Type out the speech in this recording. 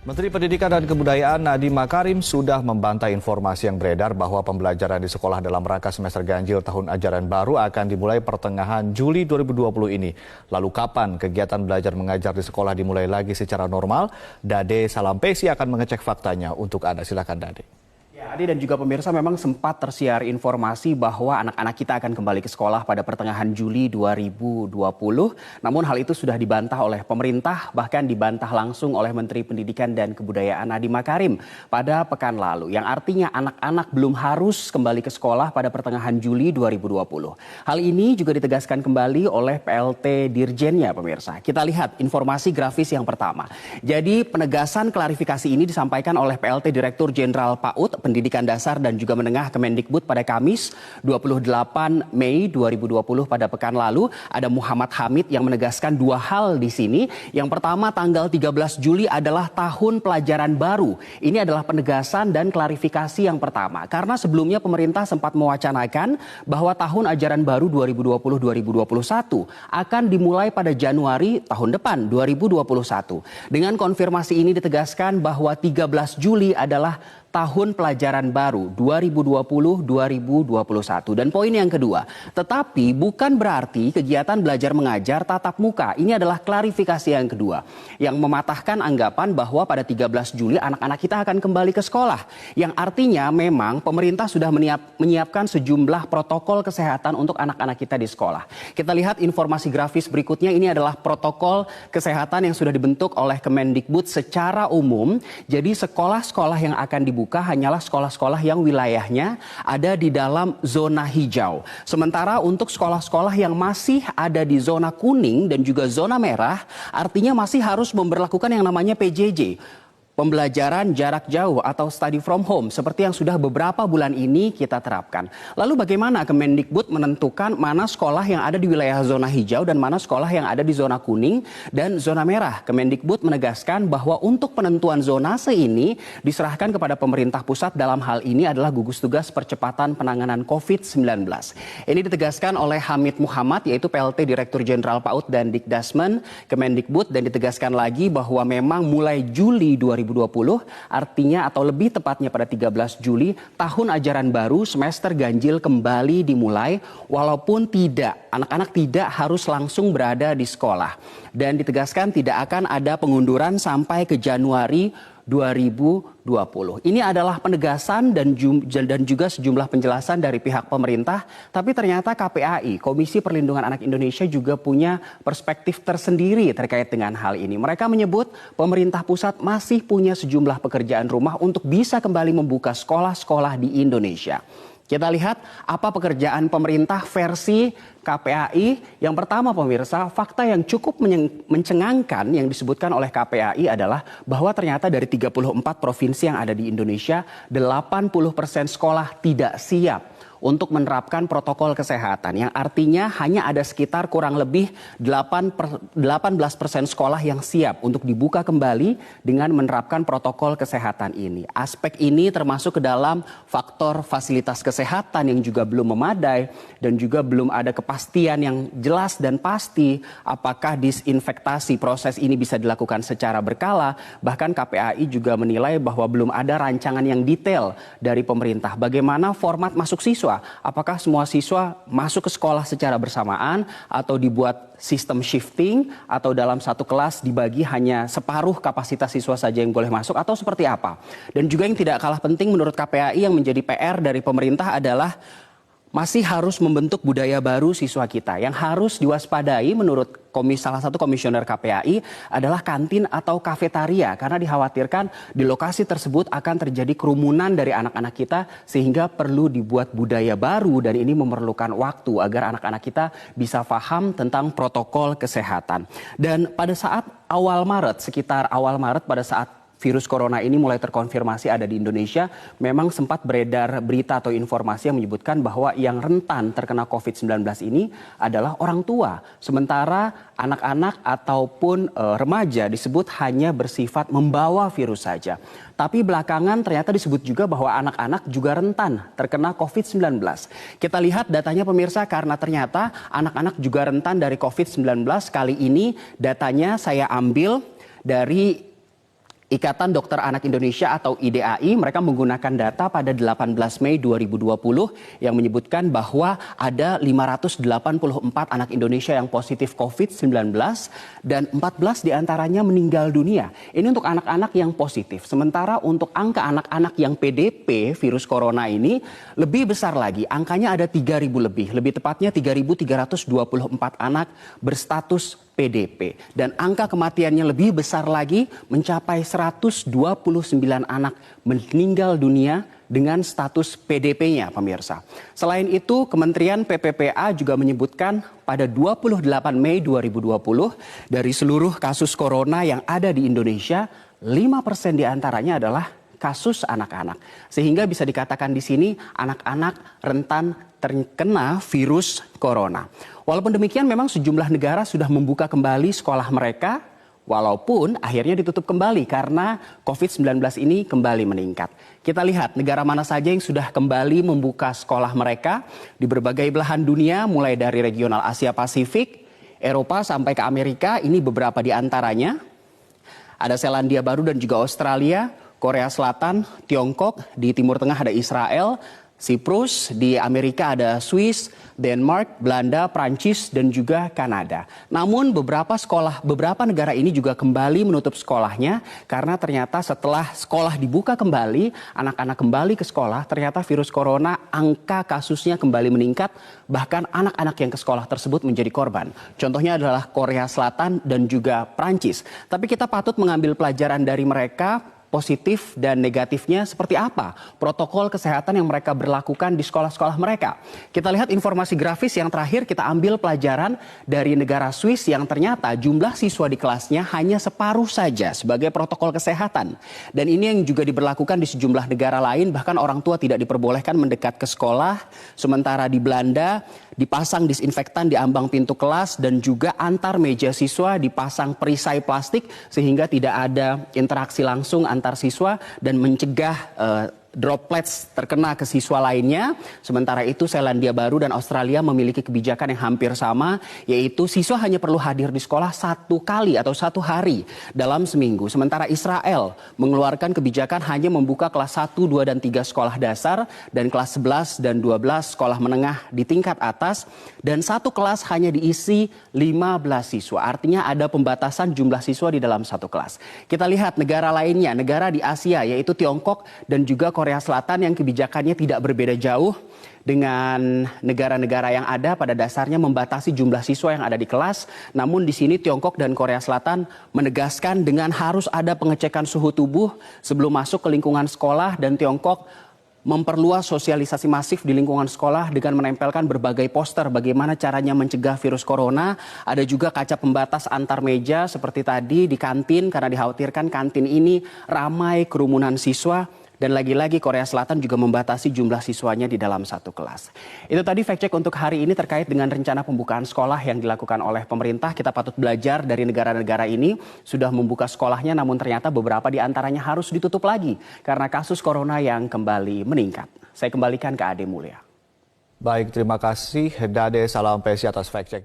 Menteri Pendidikan dan Kebudayaan Nadiem Makarim sudah membantah informasi yang beredar bahwa pembelajaran di sekolah dalam rangka semester ganjil tahun ajaran baru akan dimulai pertengahan Juli 2020 ini. Lalu kapan kegiatan belajar mengajar di sekolah dimulai lagi secara normal? Dade Salampesi akan mengecek faktanya untuk Anda. Silakan Dade. Adi dan juga pemirsa, memang sempat tersiar informasi bahwa anak-anak kita akan kembali ke sekolah pada pertengahan Juli 2020. Namun hal itu sudah dibantah oleh pemerintah, bahkan dibantah langsung oleh Menteri Pendidikan dan Kebudayaan Nadiem Makarim pada pekan lalu. Yang artinya anak-anak belum harus kembali ke sekolah pada pertengahan Juli 2020. Hal ini juga ditegaskan kembali oleh PLT Dirjennya, pemirsa. Kita lihat informasi grafis yang pertama. Jadi penegasan klarifikasi ini disampaikan oleh PLT Direktur Jenderal PAUD Pendidikan Dasar dan juga Menengah Kemendikbud pada Kamis 28 Mei 2020 pada pekan lalu. Ada Muhammad Hamid yang menegaskan dua hal di sini. Yang pertama, tanggal 13 Juli adalah tahun pelajaran baru. Ini adalah penegasan dan klarifikasi yang pertama. Karena sebelumnya pemerintah sempat mewacanakan bahwa tahun ajaran baru 2020-2021 akan dimulai pada Januari tahun depan 2021. Dengan konfirmasi ini ditegaskan bahwa 13 Juli adalah tahun pelajaran baru 2020-2021. Dan poin yang kedua, tetapi bukan berarti kegiatan belajar mengajar tatap muka. Ini adalah klarifikasi yang kedua, yang mematahkan anggapan bahwa pada 13 Juli anak-anak kita akan kembali ke sekolah. Yang artinya memang pemerintah sudah menyiapkan sejumlah protokol kesehatan untuk anak-anak kita di sekolah. Kita lihat informasi grafis berikutnya, ini adalah protokol kesehatan yang sudah dibentuk oleh Kemendikbud secara umum. Jadi sekolah-sekolah yang akan dibuka hanyalah sekolah-sekolah yang wilayahnya ada di dalam zona hijau. Sementara untuk sekolah-sekolah yang masih ada di zona kuning dan juga zona merah, artinya masih harus memberlakukan yang namanya PJJ. Pembelajaran jarak jauh atau study from home seperti yang sudah beberapa bulan ini kita terapkan. Lalu bagaimana Kemendikbud menentukan mana sekolah yang ada di wilayah zona hijau dan mana sekolah yang ada di zona kuning dan zona merah? Kemendikbud menegaskan bahwa untuk penentuan zonase ini diserahkan kepada pemerintah pusat, dalam hal ini adalah gugus tugas percepatan penanganan COVID-19. Ini ditegaskan oleh Hamid Muhammad, yaitu PLT Direktur Jenderal PAUD dan Dikdasmen Kemendikbud, dan ditegaskan lagi bahwa memang mulai Juli 2020, artinya atau lebih tepatnya pada 13 Juli, tahun ajaran baru semester ganjil kembali dimulai, walaupun anak-anak tidak harus langsung berada di sekolah. Dan ditegaskan tidak akan ada pengunduran sampai ke Januari 2020. Ini adalah penegasan dan juga sejumlah penjelasan dari pihak pemerintah, tapi ternyata KPAI, Komisi Perlindungan Anak Indonesia, juga punya perspektif tersendiri terkait dengan hal ini. Mereka menyebut pemerintah pusat masih punya sejumlah pekerjaan rumah untuk bisa kembali membuka sekolah-sekolah di Indonesia. Kita lihat apa pekerjaan pemerintah versi KPAI. Yang pertama, pemirsa, fakta yang cukup mencengangkan yang disebutkan oleh KPAI adalah bahwa ternyata dari 34 provinsi yang ada di Indonesia, 80% sekolah tidak siap untuk menerapkan protokol kesehatan, yang artinya hanya ada sekitar kurang lebih 18% sekolah yang siap untuk dibuka kembali dengan menerapkan protokol kesehatan ini. Aspek ini termasuk ke dalam faktor fasilitas kesehatan yang juga belum memadai dan juga belum ada kepastian yang jelas dan pasti apakah disinfektasi proses ini bisa dilakukan secara berkala. Bahkan KPAI juga menilai bahwa belum ada rancangan yang detail dari pemerintah bagaimana format masuk siswa. Apakah semua siswa masuk ke sekolah secara bersamaan atau dibuat sistem shifting atau dalam satu kelas dibagi hanya separuh kapasitas siswa saja yang boleh masuk atau seperti apa. Dan juga yang tidak kalah penting menurut KPAI yang menjadi PR dari pemerintah adalah masih harus membentuk budaya baru siswa kita. Yang harus diwaspadai menurut salah satu komisioner KPAI adalah kantin atau kafetaria, karena dikhawatirkan di lokasi tersebut akan terjadi kerumunan dari anak-anak kita, sehingga perlu dibuat budaya baru dan ini memerlukan waktu agar anak-anak kita bisa paham tentang protokol kesehatan. Dan pada saat sekitar awal Maret pada saat virus corona ini mulai terkonfirmasi ada di Indonesia, memang sempat beredar berita atau informasi yang menyebutkan bahwa yang rentan terkena COVID-19 ini adalah orang tua. Sementara anak-anak ataupun remaja disebut hanya bersifat membawa virus saja. Tapi belakangan ternyata disebut juga bahwa anak-anak juga rentan terkena COVID-19. Kita lihat datanya pemirsa, karena ternyata anak-anak juga rentan dari COVID-19. Kali ini datanya saya ambil dari Ikatan Dokter Anak Indonesia atau IDAI, mereka menggunakan data pada 18 Mei 2020 yang menyebutkan bahwa ada 584 anak Indonesia yang positif COVID-19 dan 14 diantaranya meninggal dunia. Ini untuk anak-anak yang positif. Sementara untuk angka anak-anak yang PDP virus corona ini lebih besar lagi. Angkanya ada 3.000 lebih. Lebih tepatnya 3.324 anak berstatus PDP. Dan angka kematiannya lebih besar lagi, mencapai 129 anak meninggal dunia dengan status PDP-nya, pemirsa. Selain itu, Kementerian PPPA juga menyebutkan pada 28 Mei 2020, dari seluruh kasus corona yang ada di Indonesia, 5% diantaranya adalah kasus anak-anak. Sehingga bisa dikatakan di sini anak-anak rentan terkena virus corona. Walaupun demikian memang sejumlah negara sudah membuka kembali sekolah mereka, walaupun akhirnya ditutup kembali karena COVID-19 ini kembali meningkat. Kita lihat negara mana saja yang sudah kembali membuka sekolah mereka di berbagai belahan dunia, mulai dari regional Asia Pasifik, Eropa sampai ke Amerika. Ini beberapa di antaranya. Ada Selandia Baru dan juga Australia, Korea Selatan, Tiongkok, di Timur Tengah ada Israel, Siprus, di Amerika ada Swiss, Denmark, Belanda, Prancis, dan juga Kanada. Namun beberapa negara ini juga kembali menutup sekolahnya karena ternyata setelah sekolah dibuka kembali, anak-anak kembali ke sekolah, ternyata virus corona angka kasusnya kembali meningkat, bahkan anak-anak yang ke sekolah tersebut menjadi korban. Contohnya adalah Korea Selatan dan juga Prancis. Tapi kita patut mengambil pelajaran dari mereka. Positif dan negatifnya seperti apa protokol kesehatan yang mereka berlakukan di sekolah-sekolah mereka. Kita lihat informasi grafis yang terakhir, kita ambil pelajaran dari negara Swiss yang ternyata jumlah siswa di kelasnya hanya separuh saja sebagai protokol kesehatan. Dan ini yang juga diberlakukan di sejumlah negara lain, bahkan orang tua tidak diperbolehkan mendekat ke sekolah. Sementara di Belanda dipasang disinfektan di ambang pintu kelas dan juga antar meja siswa dipasang perisai plastik sehingga tidak ada interaksi langsung antar siswa dan mencegah droplets terkena ke siswa lainnya. Sementara itu Selandia Baru dan Australia memiliki kebijakan yang hampir sama, yaitu siswa hanya perlu hadir di sekolah 1 kali atau 1 hari dalam seminggu. Sementara Israel mengeluarkan kebijakan hanya membuka kelas 1, 2, dan 3 sekolah dasar dan kelas 11 dan 12 sekolah menengah di tingkat atas, dan satu kelas hanya diisi 15 siswa. Artinya ada pembatasan jumlah siswa di dalam satu kelas. Kita lihat negara lainnya, negara di Asia yaitu Tiongkok dan juga Korea Selatan yang kebijakannya tidak berbeda jauh dengan negara-negara yang ada, pada dasarnya membatasi jumlah siswa yang ada di kelas. Namun di sini Tiongkok dan Korea Selatan menegaskan dengan harus ada pengecekan suhu tubuh sebelum masuk ke lingkungan sekolah, dan Tiongkok memperluas sosialisasi masif di lingkungan sekolah dengan menempelkan berbagai poster bagaimana caranya mencegah virus corona. Ada juga kaca pembatas antar meja seperti tadi di kantin karena dikhawatirkan kantin ini ramai kerumunan siswa. Dan lagi-lagi Korea Selatan juga membatasi jumlah siswanya di dalam satu kelas. Itu tadi fact check untuk hari ini terkait dengan rencana pembukaan sekolah yang dilakukan oleh pemerintah. Kita patut belajar dari negara-negara ini sudah membuka sekolahnya, namun ternyata beberapa di antaranya harus ditutup lagi karena kasus corona yang kembali meningkat. Saya kembalikan ke Ade Mulia. Baik, terima kasih Dade Salam Pesi atas fact check.